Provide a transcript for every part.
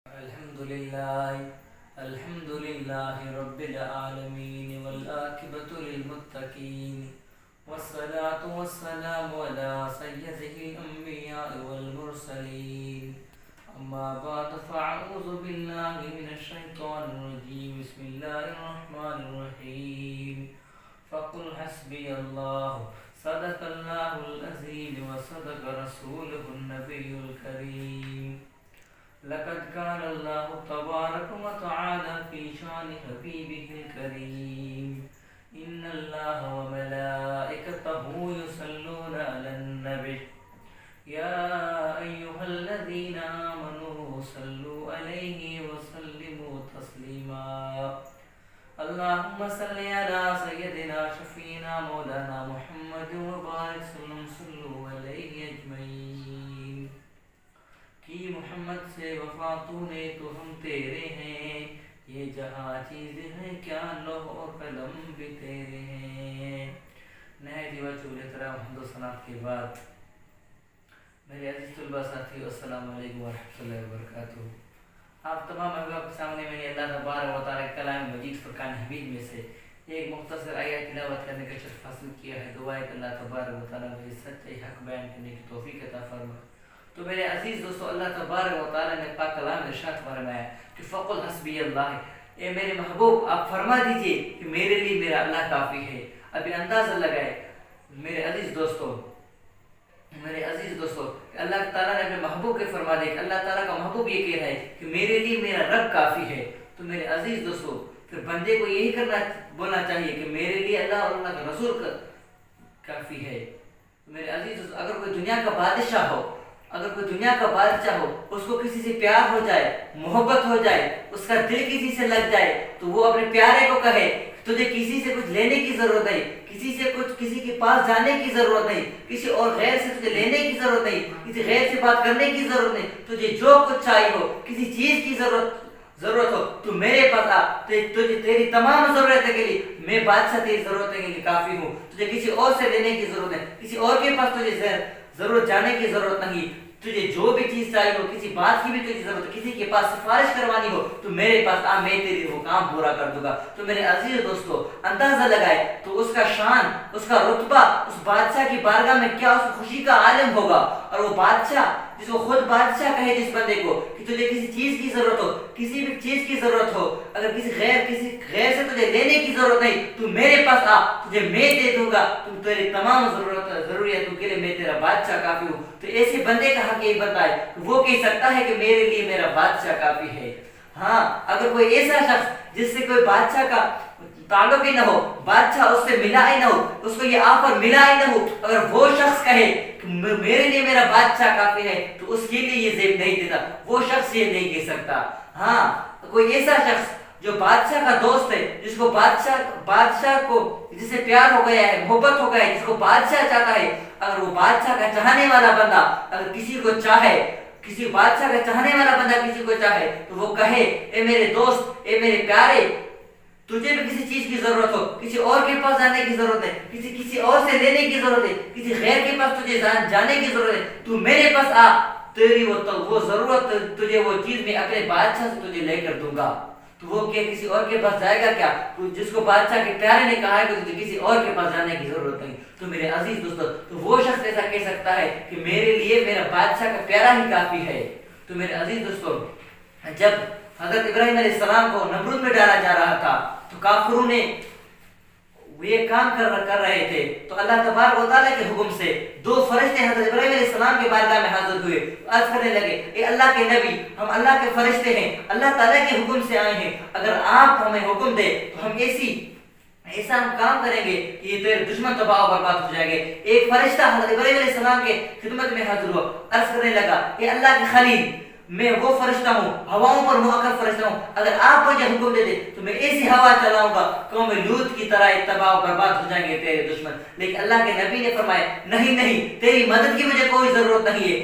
الحمد لله رب العالمين والعاقبة للمتقين والصلاة والسلام على سيد الأنبياء والمرسلين أما بعد فأعوذ بالله من الشيطان الرجيم بسم الله الرحمن الرحيم فقل حسبي الله صدق الله العظيم وصدق رسوله النبي الكريم لقد قال الله تبارك وتعالى في شان حبيبه الكريم إن الله وملائكته يصلون على النبي يا أيها الذين آمنوا صلوا عليه وسلموا تسليما اللهم صل على سيدنا شفينا مولانا محمد وبارك وسلم صلوا عليه أجمعين کہ محمد سے وفا تو نے تو ہم تیرے ہیں، یہ جہاں چیزیں ہیں کیا لوح و قلم بھی تیرے ہیں۔ نہایت و چولے طرح حمد و ثنا کے بعد میرے عزیز طلباء ساتھی السلام علیکم ورحمۃ اللہ وبرکاتہ۔ آپ تمام احباب کے سامنے میں نے اللہ تبارک و تعالیٰ کلام مجید فرقان حمید میں سے ایک مختصر آیت تلاوت کرنے کا شرف حاصل کیا ہے۔ دعا ہے کہ اللہ تبارک و تعالیٰ مجھے سچے حق بیان کرنے کی توفیق عطا فرمائے۔ تو میرے عزیز دوستو، اللہ تبارک و تعالیٰ نے پاک کلام ارشاد فرمایا کہ فقل حسبی اللہ، اے میرے محبوب آپ فرما دیجئے کہ میرے لیے میرا اللہ کافی ہے۔ ابھی اندازہ لگائے میرے عزیز دوستو کہ اللہ تعالیٰ نے اپنے محبوب کے فرما دیا کہ اللہ تعالیٰ کا محبوب یہ کہہ رہا ہے کہ میرے لیے میرا رب کافی ہے۔ تو میرے عزیز دوستو، پھر بندے کو یہی بولنا چاہیے کہ میرے لیے اللہ اور اللہ کا رسول کافی ہے۔ میرے عزیز دوستو، اگر کوئی دنیا کا بادشاہ ہو، اس کو کسی سے پیار ہو جائے، محبت ہو جائے، اس کا دل کسی سے لگ جائے، تو وہ اپنے پیارے کو کہے تجھے کسی سے کچھ لینے کی ضرورت نہیں، کسی کے پاس جانے کی ضرورت نہیں، کسی اور غیر سے تجھے لینے کی ضرورت نہیں، کسی غیر سے بات کرنے کی ضرورت نہیں، تجھے جو کچھ چاہیے ہو، کسی چیز کی ضرورت ہو تو میرے پاس آ، تجھے تیری تمام ضرورتیں کے لیے میں بادشاہ تیری ضرورتیں کے لیے کافی ہوں۔ تجھے کسی اور سے لینے کی ضرورت ہے، کسی اور کے پاس تجھے ضرورت جانے کی ضرورت نہیں۔ تجھے جو بھی چیز چاہیے ہو، کسی بات کی بھی تجھے ضرورت ہے، کسی کے پاس سفارش کروانی ہو تو میرے پاس آ، میں تیری وہ کام پورا کر دوں گا۔ تو میرے عزیز دوستو، اندازہ لگائے تو اس کا شان، اس کا رتبہ اس بادشاہ کی بارگاہ میں کیا اس خوشی کا عالم ہوگا۔ اور وہ بادشاہ جس کو خود بادشاہ کہے جس بندے کو کہ تجھے کسی چیز کی ضرورت ہو، کسی بھی چیز کی ضرورت ہو، اگر کسی غیر سے تجھے لینے کی ضرورت نہیں تو میرے پاس آ، تجھے میں دے دوں گا۔ تم تیری تمام ضروریتوں کے لیے میں تیرا بادشاہ کافی ہوں۔ تو ایسے بندے کا حق یہ بنتا ہے کہ وہ کہہ سکتا ہے کہ میرے لیے میرا بادشاہ کافی ہے۔ ہاں، اگر کوئی ایسا شخص جس سے کوئی بادشاہ کا تعلق ہی نہ ہو، بادشاہ اس سے ملا ہی نہ ہو، اس کو یہ آفر ملا ہی نہ ہو، اگر وہ شخص کہے کہ میرے لیے میرا بادشاہ کافی ہے تو اس کے لیے یہ زیب نہیں دیتا، وہ شخص یہ نہیں کہہ سکتا۔ ہاں، کوئی ایسا شخص جو بادشاہ کا دوست ہے، جس کو بادشاہ کو جس سے پیار ہو گیا ہے، محبت ہو گیا ہے، جس کو بادشاہ چاہتا ہے، اگر وہ بادشاہ کا چاہنے والا بندہ اگر کسی کو چاہے، کسی بادشاہ کا چاہنے والا بندہ کسی کو چاہے تو وہ کہے اے میرے دوست، اے میرے پیارے، تجھے بھی کسی چیز کی ضرورت ہو، کسی اور کے پاس جانے کی ضرورت ہے، کسی اور سے لینے کی ضرورت ہے، کسی غیر کے پاس تجھے جانے کی ضرورت ہے، تو میرے پاس آ، تیری وہ ضرورت، تجھے وہ چیز میں اپنے بادشاہ سے تجھے لے کر دوں گا۔ تو وہ کیا کسی اور کے پاس جائے گا کیا؟ جس کو بادشاہ کے پیارے نے کہا ہے کہ تجھے کسی اور کے پاس جانے کی ضرورت نہیں۔ تو میرے عزیز دوستو، تو وہ شخص ایسا کہہ سکتا ہے کہ میرے لیے میرا بادشاہ کا پیارا ہی کافی ہے۔ تو میرے عزیز دوستو، جب حضرت ابراہیم علیہ السلام کو نمرود میں ڈالا جا رہا تھا تو کافروں نے یہ کام کر رہے تھے، تو اللہ تبارک و تعالیٰ کے حکم سے دو فرشتے حضرت ابراہیم علیہ السلام کے بارگاہ میں حاضر ہوئے، عرض کرنے لگے اے اللہ کے نبی، ہم اللہ کے فرشتے ہیں، اللہ تعالیٰ کے حکم سے آئے ہیں، اگر آپ ہمیں حکم دیں تو ہم ایسا ہم کام کریں گے کہ یہ تیرے دشمن تباہ و برباد ہو جائیں گے۔ ایک فرشتہ حضرت ابراہیم علیہ السلام کے خدمت میں حاضر ہوا، عرض کرنے لگا اے اللہ کے خلیل، میں وہ فرشتہ ہوں، ہواؤں پر مؤکد فرشتہ ہوں، اگر آپ مجھے حکم دے دیں تو میں ایسی ہوا چلاؤں گا قوم لوط کی طرح تباہ و برباد ہو جائیں گے تیرے دشمن۔ لیکن اللہ کے نبی نے فرمایا نہیں، تیری مدد کی مجھے کوئی ضرورت نہیں ہے،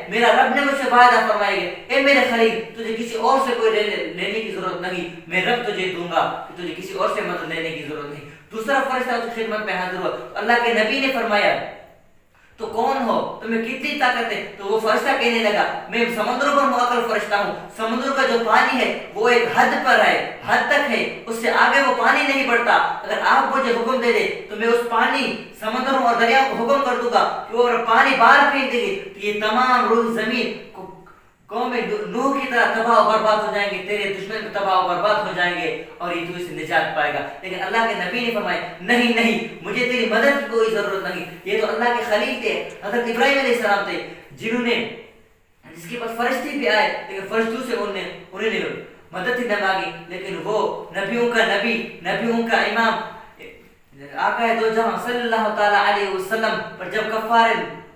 میرا رب نے مجھ سے وعدہ فرمایا ہے اے میرے خلیل، تجھے کسی اور سے کوئی لینے کی ضرورت نہیں، میں رب تجھے دوں گا، تجھے کسی اور سے مدد لینے کی ضرورت نہیں۔ دوسرا فرشتہ اس کی خدمت میں حاضر ہوا، اللہ کے نبی نے فرمایا तो कौन हो, तुम्हें कितनी ताकत है? तो वो फरिश्ता कहने लगा, मैं समुद्रों पर मुअक्कल फरिश्ता हूँ, समुद्र का जो पानी है वो एक हद पर है, हद तक है, उससे आगे वो पानी नहीं बढ़ता। अगर आप मुझे हुक्म दे दे तो मैं उस पानी, समुद्रों और दरियाओं को हुक्म कर दूंगा कि वो पानी बाहर फेंक देंगे तो ये तमाम रूह जमीन कौम नूह की तरह तबाह और बर्बाद हो जाएंगे, तेरे दुश्मन भी तबाह और बर्बाद हो जाएंगे और ये तू इससे निजात पाएगा। लेकिन अल्लाह के नबी ने फरमाया, नहीं नहीं, मुझे तेरी मदद की कोई जरूरत नहीं। ये तो अल्लाह के खलील थे, हजरत इब्राहिम अलैहिस्सलाम थे, जिन्होंने, जिसके पास फरिश्ते भी आए लेकिन फरिश्तों से उन्होंने मदद ही न मांगी। लेकिन वो नबियों का नबी, नबियों का इमाम आका दो जहां सल्लल्लाहु ताला अलैहि वसल्लम पर जब कफ्फार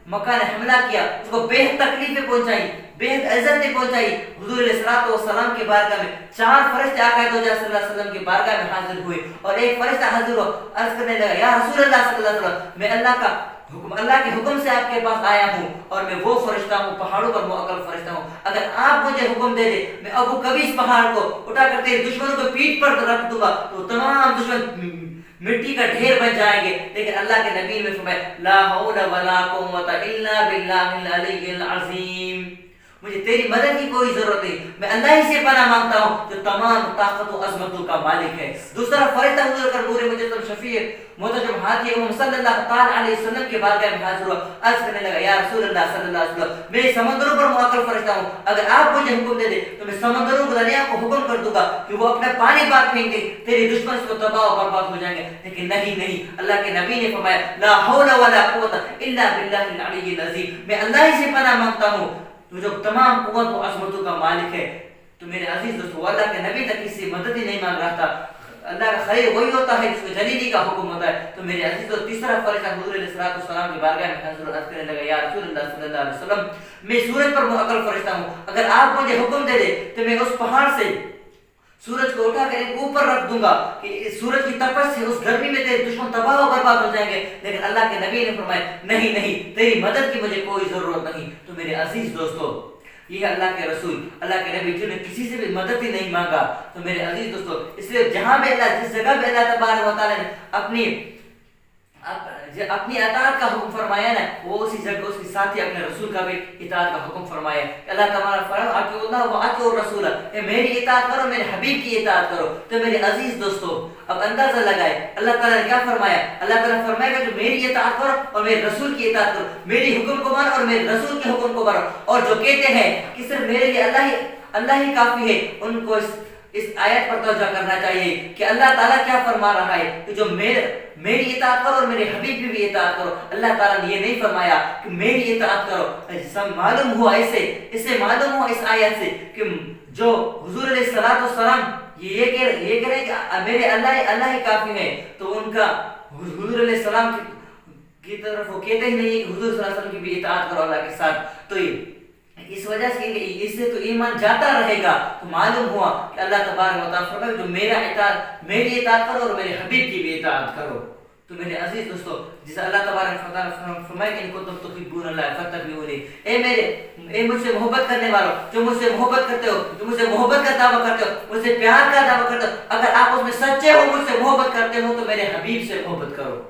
मक्का ने हमला किया, उसको बेहद तकलीफें पहुंचाई, बेहद इज्जतें पहुंचाई। हुजूर अलैहिस्सलातु वस्सलाम की बारगाह में 4 फरिश्ते आका दो जहां सल्लल्लाहु अलैहि वसल्लम की बारगाह में हाजिर हुए और एक फरिश्ता हाजिर हुआ, अर्ज करने लगा, या रसूल अल्लाह सल्लल्लाहु अलैहि वसल्लम, मैं अल्लाह के हुक्म से आपके पास आया हूँ और मैं वो फरिश्ता हूँ, पहाड़ों पर मुअक्कल फरिश्ता हूँ। अगर आप मुझे हुक्म दे दे, मैं अबू कबीस पहाड़ को उठा कर तेरे दुश्मनों को पीठ पर रख दूंगा तो तमाम दुश्मन मिट्टी का ढेर बन जाएंगे। लेकिन अल्लाह के नबी ने फरमाया, ला हौला वला कुव्वता इल्ला बिल्लाहिल अलिय्यिल अज़ीम, मुझे तेरी मदद की कोई जरूरत नहीं, मैं अल्लाह ही से पनाह मांगता हूँ जो तमाम ताकत और अजमतों का मालिक है। दूसरा फरिश्ता हुजूर का नूर मुजद्दद शफीक मोहतरम हाजी उम्म सल्लल्लाहु ताला अलैहि वसल्लम के बारगाह में हाजिर हुआ, अर्ज करने लगा, या रसूल अल्लाह सल्लल्लाहु अलैहि वसल्लम, मैं समुद्रों पर मुअक्कल फरिश्ता हूँ, अगर आप मुझे हुक्म दे दे तो मैं समुद्रों को, दरिया को हुक्म कर दूंगा कि वो अपना पानी बाहर फेंक दे, तेरे दुश्मन को तबाह और बर्बाद हो जाएंगे। लेकिन नहीं नहीं, अल्लाह के नबी ने फरमाया, ला हौला वला कुव्वता इल्ला बिल्लाहिल अलिय्यिल अज़ीम, मैं अल्लाह ही से पनाह मांगता हूँ तो जो तमाम कुव्वत और अज़मतों का मालिक है। तो मेरे अजीज दोस्तों, अल्लाह के नबी तक किसी मदद ही नहीं मांग रहा था। अल्लाह का खलील वही होता है जिसको जलीली का हुक्म होता है। तो मेरे अजीज दोस्तों, तीसरा फरिश्ता हुजूर अलैहिस्सलातु वस्सलाम की बारगाह में हाजिर अर्ज करने लगा, या रसूल अल्लाह सल्लल्लाहु अलैहि वसल्लम, मैं सूरज पर मुअक्कल फरिश्ता हूँ, अगर आप मुझे हुक्म दे दे तो मैं उस पहाड़ से सूरज को उठा कर ऊपर रख दूंगा कि सूरज की तपश से उस गर्मी में तेरे दुश्मन तबाह और बर्बाद हो जाएंगे। लेकिन अल्लाह के नबी ने फरमाया, नहीं नहीं, तेरी मदद की मुझे कोई जरूरत नहीं। तो मेरे अजीज दोस्तों, ये अल्लाह के रसूल, अल्लाह के नबी जिन्होंने किसी से भी मदद ही नहीं मांगा। तो मेरे अजीज दोस्तों, इसलिए जहां भी अल्लाह, जिस जगह भी अल्लाह तबारक व तआला ने अपनी अताअत का हुक्म फरमाया ना, वो उसी जगह उसके साथ ही अपने रसूल का भी इताअत का हुक्म फरमाया। अल्लाह तबारक फरमाया, अतिउल्लाह व अतिउर रसूल, मेरी इताअत करो, मेरे हबीब की इताअत करो। तो मेरे अजीज दोस्तों, अब अंदाजा लगाए अल्लाह ताला ने क्या फरमाया। अल्लाह ताला फरमाएगा जो मेरी इताअत करो और मेरे रसूल की इताअत करो, मेरी हुक्म को मानो और मेरे रसूल के हुक्म को मानो। और जो कहते हैं कि सिर्फ मेरे लिए अल्लाह ही काफी है, उनको इस आयत पर तवज्जो करना चाहिए कि अल्लाह ताला क्या फरमा रहा है कि जो मेरी इताअत करो और मेरे हबीब की भी इताअत करो। अल्लाह ताला ने ये नहीं फरमाया कि मेरी इताअत करो। सब मालूम हुआ इससे मालूम हुआ इस आयत से कि जो हुजूर अलैहिस्सलातु वस्सलाम ये कह रहे हैं कि मेरे अल्लाह ही काफी है, तो उनका हुजूर अलैहिस्सलाम की तरफ वो कहते ही नहीं है कि हुजूर सल्लल्लाहु अलैहि वसल्लम की भी इताअत करो अल्लाह के साथ। तो इस वजह से इससे तो ईमान जाता रहेगा। तो मालूम हुआ कि अल्लाह तबारक व तआला फरमाए जो मेरी इताअत करो और मेरे हबीब की भी इताअत करो। तो मेरे अजीज दोस्तों, जिसे अल्लाह तबारक व तआला फरमाए कि इनको तुम तुहिब्बूनल्लाह फत्तबिऊनी, ए मुझसे मोहब्बत करने वालों, जो मुझसे मोहब्बत करते हो, जो मुझसे मोहब्बत का दावा करते हो, मुझसे प्यार का दावा करते हो, अगर आप उसमें सच्चे हो, मुझसे मोहब्बत करते हो, तो मेरे हबीब से मोहब्बत करो।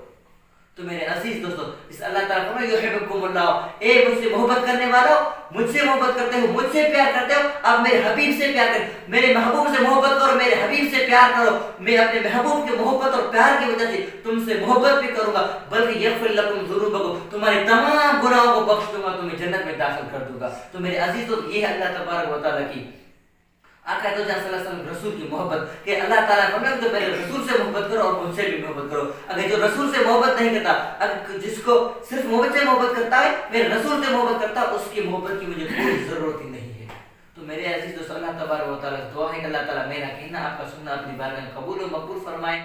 तो मेरे अजीज दोस्तों, इस अल्लाह ताला फरमाए युहिब्बुकुमुल्लाह, ए मुझसे मोहब्बत करने वालों, मुझसे मोहब्बत करते हो, मुझसे प्यार करते हो, अब मेरे हबीब से प्यार करो, मेरे महबूब से मोहब्बत करो, मेरे हबीब से प्यार करो। मैं अपने महबूब के मोहब्बत और प्यार की वजह से तुमसे मोहब्बत भी करूंगा, बल्कि यग़फिर लकुम ज़ुनूबकुम, तुम्हारे तमाम गुनाहों को बख्श दूंगा, तुम्हें जन्नत में दाखिल कर दूंगा। तो मेरे अजीज दोस्तों, ये अल्लाह तबारक व तआला की आका तो सल्लल्लाहु अलैहि वसल्लम रसूल की मोहब्बत कि अल्लाह ताला फरमाए तो पहले रसूल से मोहब्बत करो और मुझसे भी मोहब्बत करो। अगर जो रसूल से मोहब्बत नहीं करता, अगर जिसको सिर्फ मुझसे मोहब्बत करता है, मेरे रसूल से मोहब्बत करता, उसकी मोहब्बत की मुझे कोई जरूरत ही नहीं है। तो मेरे अजीज दोस्तों, अल्लाह तबारक व तआला दुआ है कि अल्लाह ताला मेरा कहना, आपका सुनना अपनी बारगाह में कबूल और मकबूल फरमाए।